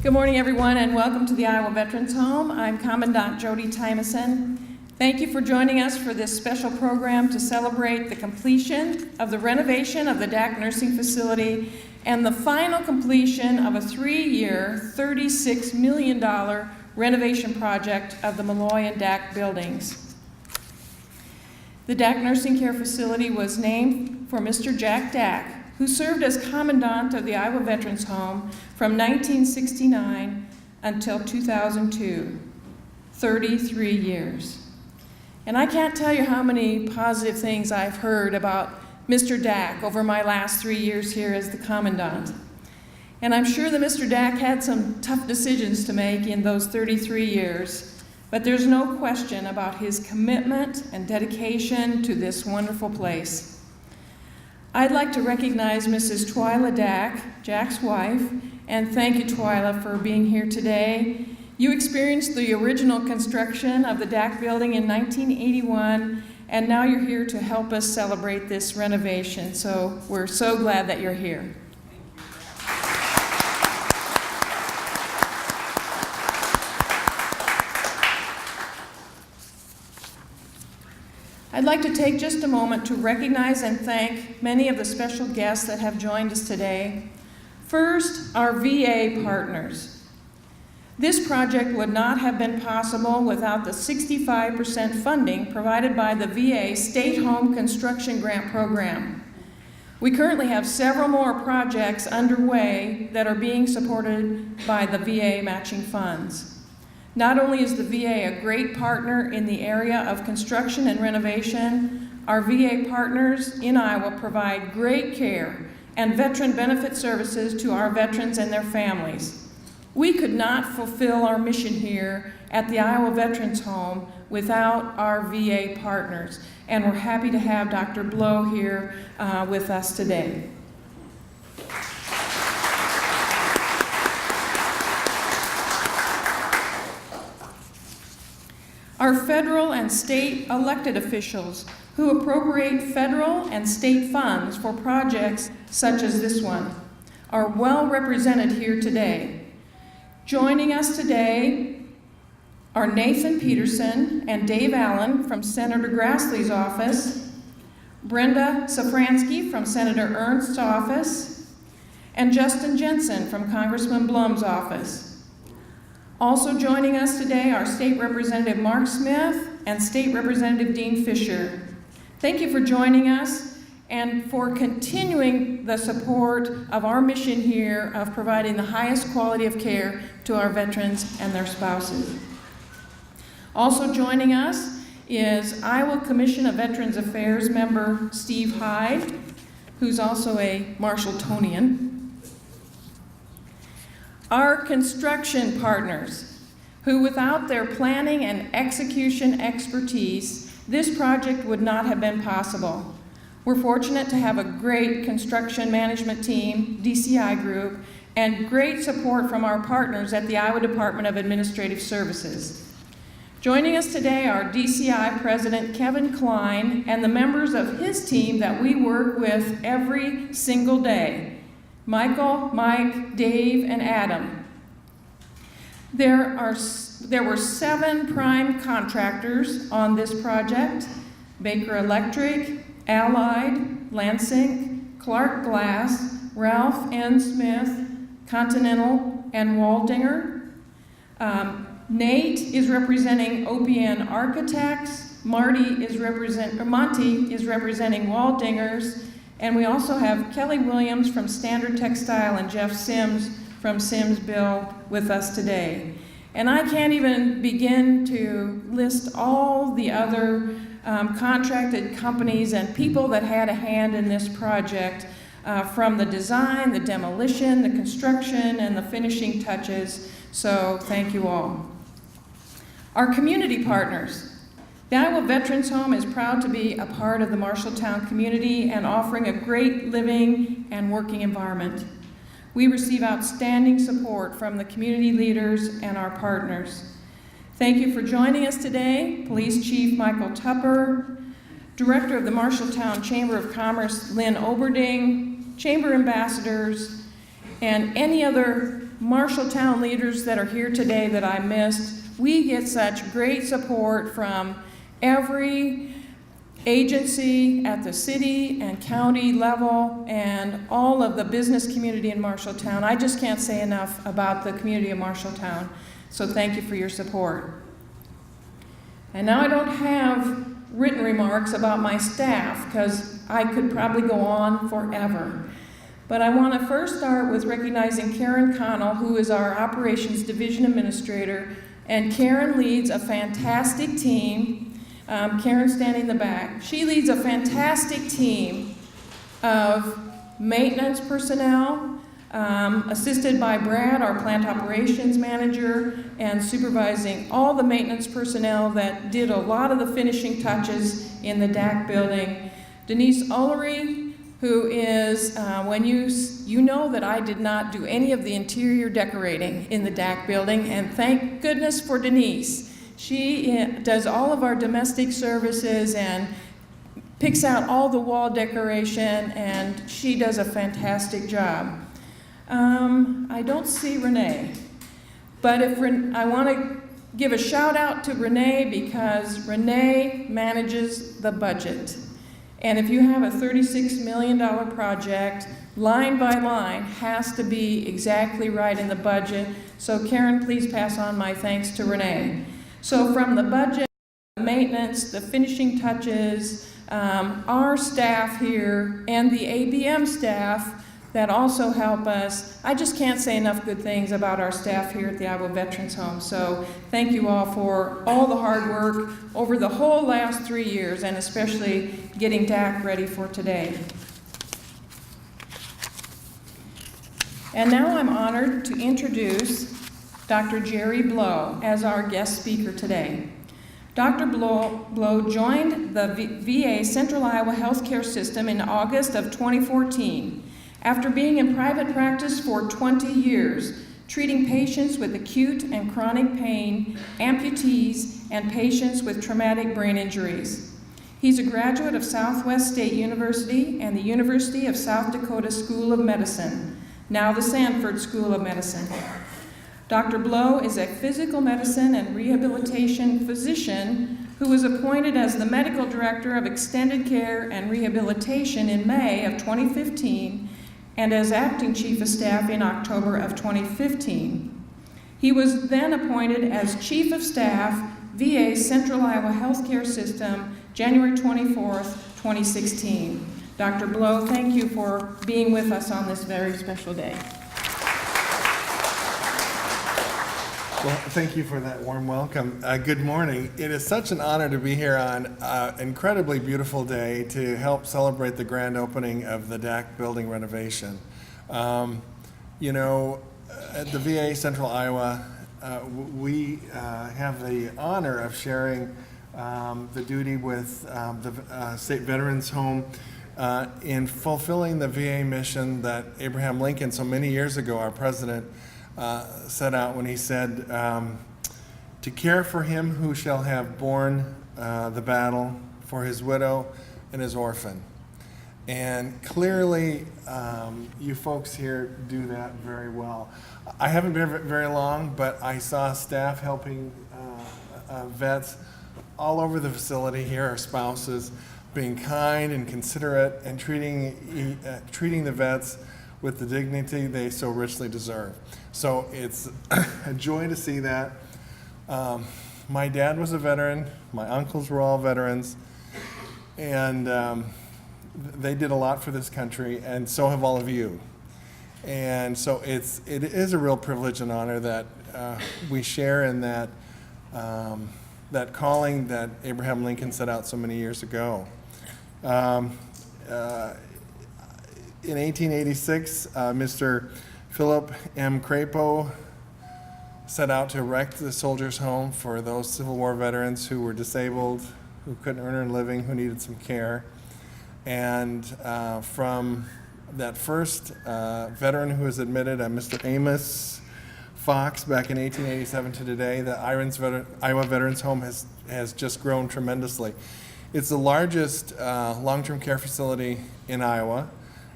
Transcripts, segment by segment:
Good morning, everyone, and welcome to the Iowa Veterans Home. I'm Commandant Jody Tymason. Thank you for joining us for this special program to celebrate the completion of the renovation of the Dack nursing facility and the final completion of a 3-year, $36 million renovation project of the Malloy and Dack buildings. The Dack Nursing Care Facility was named for Mr. Jack Dack, who served as Commandant of the Iowa Veterans Home from 1969 until 2002, 33 years. And I can't tell you how many positive things I've heard about Mr. Dack over my last 3 years here as the Commandant. And I'm sure that Mr. Dack had some tough decisions to make in those 33 years, but there's no question about his commitment and dedication to this wonderful place. I'd like to recognize Mrs. Twyla Dack, Jack's wife, and thank you, Twyla, for being here today. You experienced the original construction of the Dack building in 1981, and now you're here to help us celebrate this renovation. So we're so glad that you're here. I'd like to take just a moment to recognize and thank many of the special guests that have joined us today. First, our VA partners. This project would not have been possible without the 65% funding provided by the VA State Home Construction Grant Program. We currently have several more projects underway that are being supported by the VA matching funds. Not only is the VA a great partner in the area of construction and renovation, our VA partners in Iowa provide great care and veteran benefit services to our veterans and their families. We could not fulfill our mission here at the Iowa Veterans Home without our VA partners, and we're happy to have Dr. Blow here with us today. Our federal and state elected officials who appropriate federal and state funds for projects such as this one are well represented here today. Joining us today are Nathan Peterson and Dave Allen from Senator Grassley's office, Brenda Safransky from Senator Ernst's office, and Justin Jensen from Congressman Blum's office. Also joining us today are State Representative Mark Smith and State Representative Dean Fisher. Thank you for joining us and for continuing the support of our mission here of providing the highest quality of care to our veterans and their spouses. Also joining us is Iowa Commission of Veterans Affairs member Steve Hyde, who's also a Marshalltonian. Our construction partners, who without their planning and execution expertise, this project would not have been possible. We're fortunate to have a great construction management team, DCI group, and great support from our partners at the Iowa Department of Administrative Services. Joining us today are DCI President Kevin Klein and the members of his team that we work with every single day. Michael, Mike, Dave, and Adam. There were 7 prime contractors on this project: Baker Electric, Allied, Lansing, Clark Glass, Ralph N. Smith, Continental, and Waldinger. Nate is representing OPN Architects, Monty is representing Waldingers, and we also have Kelly Williams from Standard Textile and Jeff Sims from Sims Bill with us today. And I can't even begin to list all the other contracted companies and people that had a hand in this project, from the design, the demolition, the construction, and the finishing touches. So thank you all. Our community partners. The Iowa Veterans Home is proud to be a part of the Marshalltown community and offering a great living and working environment. We receive outstanding support from the community leaders and our partners. Thank you for joining us today, Police Chief Michael Tupper, Director of the Marshalltown Chamber of Commerce Lynn Oberding, Chamber Ambassadors, and any other Marshalltown leaders that are here today that I missed. We get such great support from every agency at the city and county level and all of the business community in Marshalltown. I just can't say enough about the community of Marshalltown, so thank you for your support. And now I don't have written remarks about my staff because I could probably go on forever. But I want to first start with recognizing Karen Connell, who is our Operations Division Administrator, and Karen leads a fantastic team. Karen's standing in the back. She leads a fantastic team of maintenance personnel, assisted by Brad, our plant operations manager, and supervising all the maintenance personnel that did a lot of the finishing touches in the Dack building. Denise Ullery, who is, when you know that I did not do any of the interior decorating in the Dack building, and thank goodness for Denise. She does all of our domestic services and picks out all the wall decoration, and she does a fantastic job. I don't see Renee, but I want to give a shout out to Renee because Renee manages the budget. And if you have a $36 million project, line by line has to be exactly right in the budget. So Karen, please pass on my thanks to Renee. So from the budget, the maintenance, the finishing touches, our staff here, and the ABM staff that also help us, I just can't say enough good things about our staff here at the Iowa Veterans Home. So thank you all for all the hard work over the whole last 3 years, and especially getting Dack ready for today. And now I'm honored to introduce Dr. Jerry Blow as our guest speaker today. Dr. Blow joined the VA Central Iowa Healthcare System in August of 2014 after being in private practice for 20 years, treating patients with acute and chronic pain, amputees, and patients with traumatic brain injuries. He's a graduate of Southwest State University and the University of South Dakota School of Medicine, now the Sanford School of Medicine. Dr. Blow is a physical medicine and rehabilitation physician who was appointed as the medical director of extended care and rehabilitation in May of 2015 and as acting chief of staff in October of 2015. He was then appointed as chief of staff, VA Central Iowa Healthcare System, January 24th, 2016. Dr. Blow, thank you for being with us on this very special day. Well, thank you for that warm welcome. Good morning. It is such an honor to be here on an incredibly beautiful day to help celebrate the grand opening of the Dack building renovation. You know, at the VA Central Iowa, we have the honor of sharing the duty with the State Veterans Home in fulfilling the VA mission that Abraham Lincoln, so many years ago, our president, set out when he said, to care for him who shall have borne the battle, for his widow and his orphan. And clearly, you folks here do that very well. I haven't been here very long, but I saw staff helping vets all over the facility here, our spouses, being kind and considerate and treating the vets with the dignity they so richly deserve. So it's a joy to see that. My dad was a veteran, my uncles were all veterans, and they did a lot for this country, and so have all of you. And so it is a real privilege and honor that we share in that, that calling that Abraham Lincoln set out so many years ago. In 1886, Mr. Philip M. Crapo set out to erect the Soldiers' Home for those Civil War veterans who were disabled, who couldn't earn a living, who needed some care. And from that first veteran who was admitted, Mr. Amos Fox, back in 1887 to today, the Iowa Veterans Home has just grown tremendously. It's the largest long-term care facility in Iowa,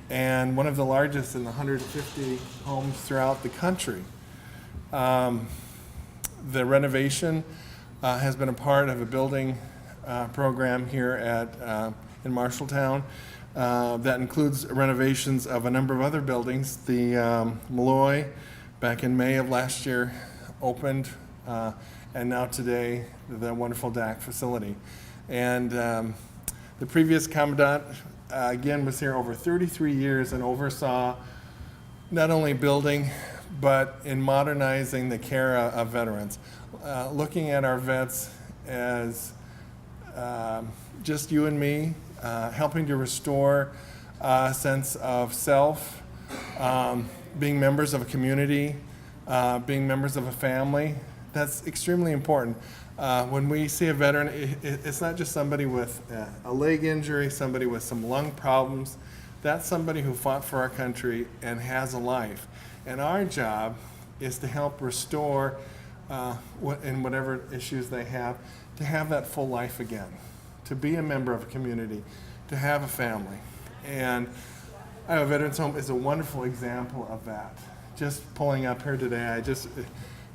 and one of the largest in the 150 homes throughout the country. The renovation has been a part of a building program here in Marshalltown that includes renovations of a number of other buildings. The Malloy, back in May of last year, opened, and now today, the wonderful Dack facility. And the previous commandant, again, was here over 33 years and oversaw not only building, but in modernizing the care of veterans, looking at our vets as just you and me, helping to restore a sense of self, being members of a community, being members of a family. That's extremely important. When we see a veteran, it's not just somebody with a leg injury, somebody with some lung problems. That's somebody who fought for our country and has a life. And our job is to help restore, in whatever issues they have, to have that full life again, to be a member of a community, to have a family. And Iowa Veterans Home is a wonderful example of that. Just pulling up here today, I just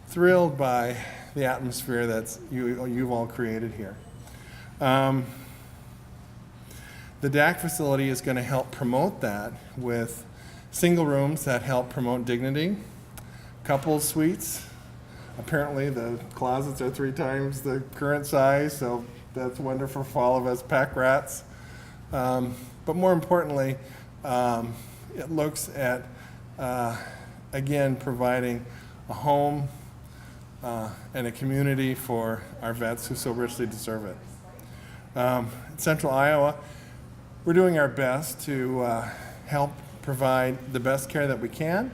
thrilled by the atmosphere that you've all created here. The Dack facility is going to help promote that with single rooms that help promote dignity, couples suites. Apparently the closets are 3 times the current size, so that's wonderful for all of us pack rats. But more importantly, it looks at, again, providing a home and a community for our vets who so richly deserve it. In Central Iowa, we're doing our best to help provide the best care that we can.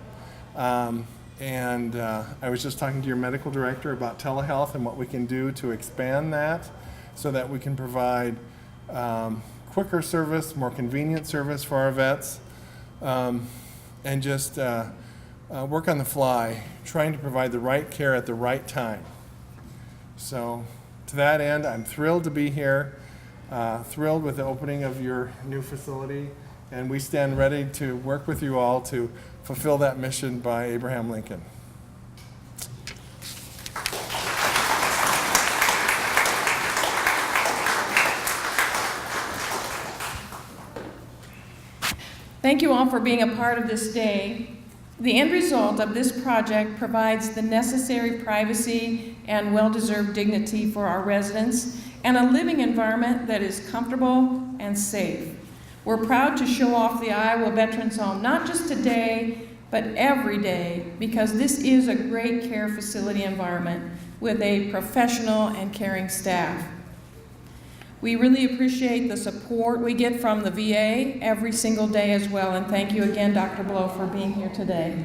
And I was just talking to your medical director about telehealth and what we can do to expand that so that we can provide quicker service, more convenient service for our vets, and just work on the fly, trying to provide the right care at the right time. So to that end, I'm thrilled to be here, thrilled with the opening of your new facility, and we stand ready to work with you all to fulfill that mission by Abraham Lincoln. Thank you all for being a part of this day. The end result of this project provides the necessary privacy and well-deserved dignity for our residents and a living environment that is comfortable and safe. We're proud to show off the Iowa Veterans Home, not just today, but every day, because this is a great care facility environment with a professional and caring staff. We really appreciate the support we get from the VA every single day as well, and thank you again, Dr. Blow, for being here today.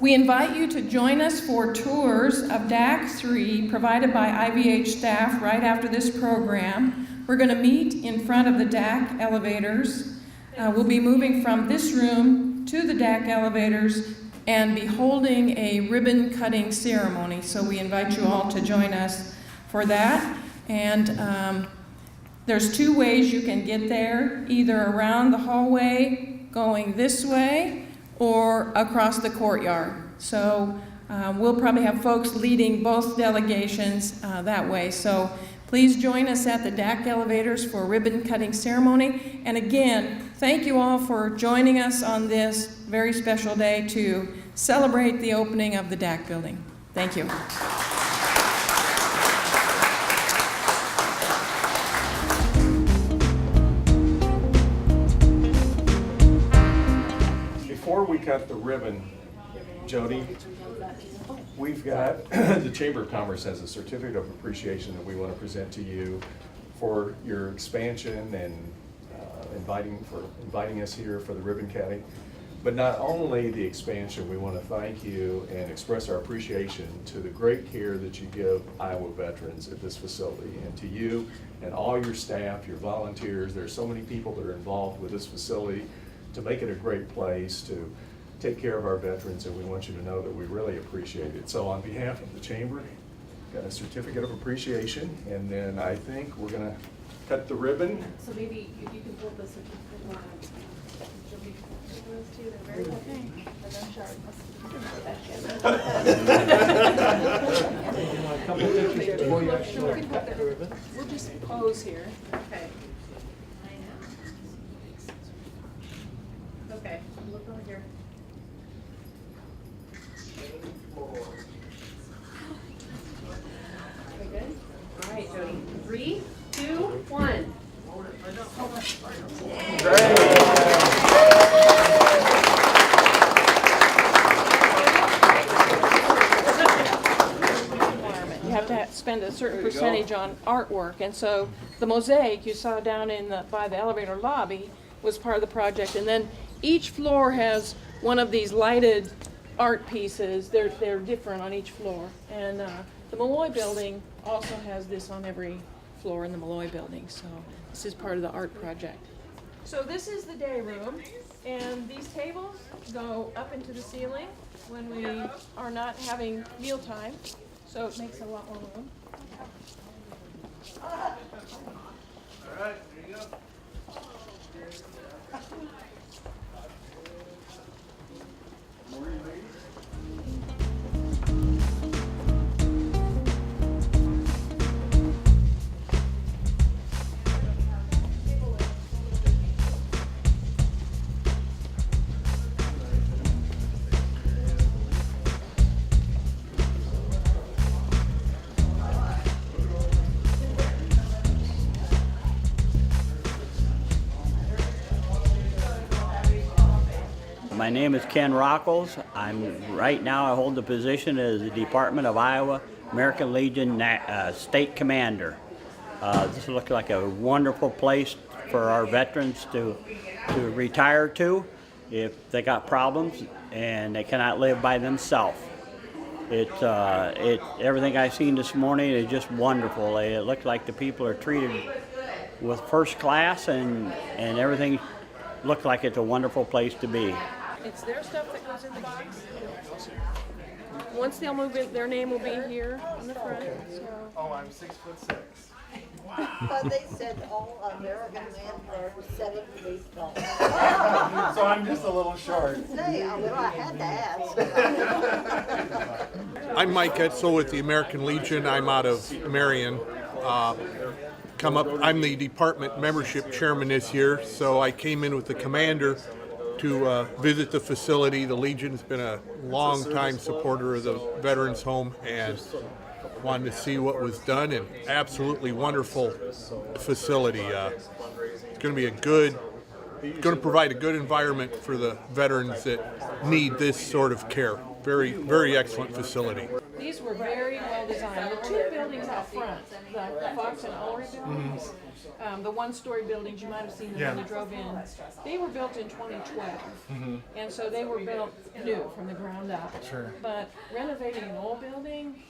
We invite you to join us for tours of Dack 3 provided by IVH staff right after this program. We're going to meet in front of the Dack elevators. We'll be moving from this room to the Dack elevators and be holding a ribbon cutting ceremony, so we invite you all to join us for that. And there's 2 ways you can get there, either around the hallway going this way or across the courtyard. So we'll probably have folks leading both delegations that way. So please join us at the Dack elevators for a ribbon cutting ceremony. And again, thank you all for joining us on this very special day to celebrate the opening of the Dack building. Thank you. Before we cut the ribbon, Jody, we've got, the Chamber of Commerce has a certificate of appreciation that we want to present to you for your expansion and inviting us here for the ribbon cutting. But not only the expansion, we want to thank you and express our appreciation to the great care that you give Iowa veterans at this facility, and to you and all your staff, your volunteers. There's so many people that are involved with this facility to make it a great place to take care of our veterans, and we want you to know that we really appreciate it. So on behalf of the Chamber, got a certificate of appreciation, and then I think we're gonna cut the ribbon. So maybe if you can hold the certificate. We'll just pose here. Okay. Okay, look over here. Okay, good. All right, Jody. 3, 2, 1. You have to spend a certain percentage on artwork, and so the mosaic you saw down in by the elevator lobby was part of the project. And then each floor has one of these lighted art pieces. They're different on each floor, and the Malloy building also has this on every floor in the Malloy building. So this is part of the art project. So this is the day room, and these tables go up into the ceiling when we are not having mealtime. So it makes a lot more room. All right, there you go. My name is Ken Rockles. Right now I hold the position as the Department of Iowa American Legion State Commander. This looks like a wonderful place for our veterans to retire to if they got problems and they cannot live by themselves. Everything I've seen this morning is just wonderful. It looks like the people are treated with first class, and everything looks like it's a wonderful place to be. It's their stuff that goes in the box. Once they'll move in, their name will be here on the front. So. Oh, I'm 6'6". They said all American men are 7 feet tall. So I'm just a little short. Say, well, I had to ask. I'm Mike Etzel with the American Legion. I'm out of Marion. I'm the department membership chairman this year, so I came in with the commander to visit the facility. The Legion's been a long-time supporter of the Veterans Home and wanted to see what was done, and absolutely wonderful facility. It's going to provide a good environment for the veterans that need this sort of care. Very, very excellent facility. These were very well designed. The two buildings out front, the Fox and Ulrich buildings, the one-story buildings, you might have seen them when you drove in, they were built in 2012. And so they were built new from the ground up. Sure. But renovating an old building,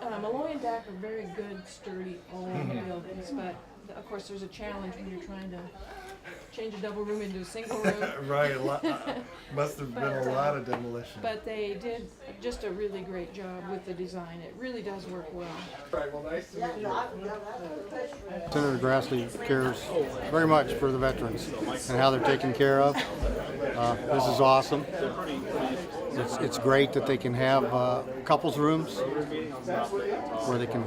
Malloy and Dack are very good, sturdy, old buildings. But of course, there's a challenge when you're trying to change a double room into a single room. Right, must have been a lot of demolition. But they did just a really great job with the design. It really does work well. Right, well, nice to meet you. Senator Grassley cares very much for the veterans and how they're taken care of. This is awesome. It's great that they can have couples rooms where they can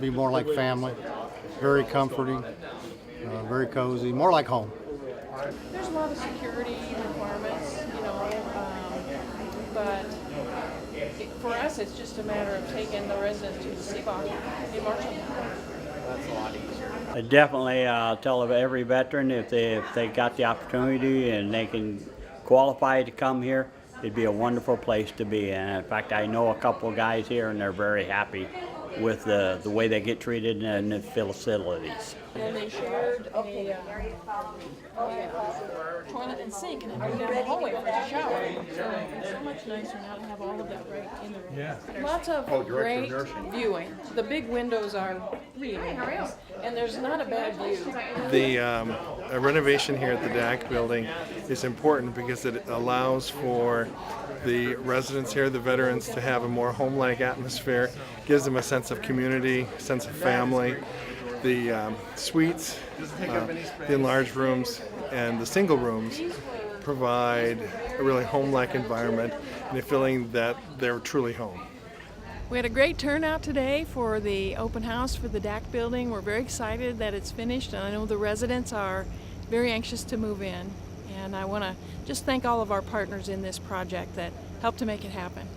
be more like family. Very comforting, very cozy, more like home. There's a lot of security requirements, but for us, it's just a matter of taking the residents to the Seabach in Marshalltown. I definitely tell every veteran if they got the opportunity and they can qualify to come here, it'd be a wonderful place to be. And in fact, I know a couple guys here, and they're very happy with the way they get treated in the facilities. And they shared a toilet and sink, and then down the hallway for the shower. So it's so much nicer now to have all of that right in the room. Yeah. Lots of great viewing. The big windows are really nice, and there's not a bad view. The renovation here at the Dack building is important because it allows for the residents here, the veterans, to have a more home-like atmosphere, gives them a sense of community, sense of family. The suites, the enlarged rooms, and the single rooms provide a really home-like environment and a feeling that they're truly home. We had a great turnout today for the open house for the Dack building. We're very excited that it's finished, and I know the residents are very anxious to move in. And I want to just thank all of our partners in this project that helped to make it happen.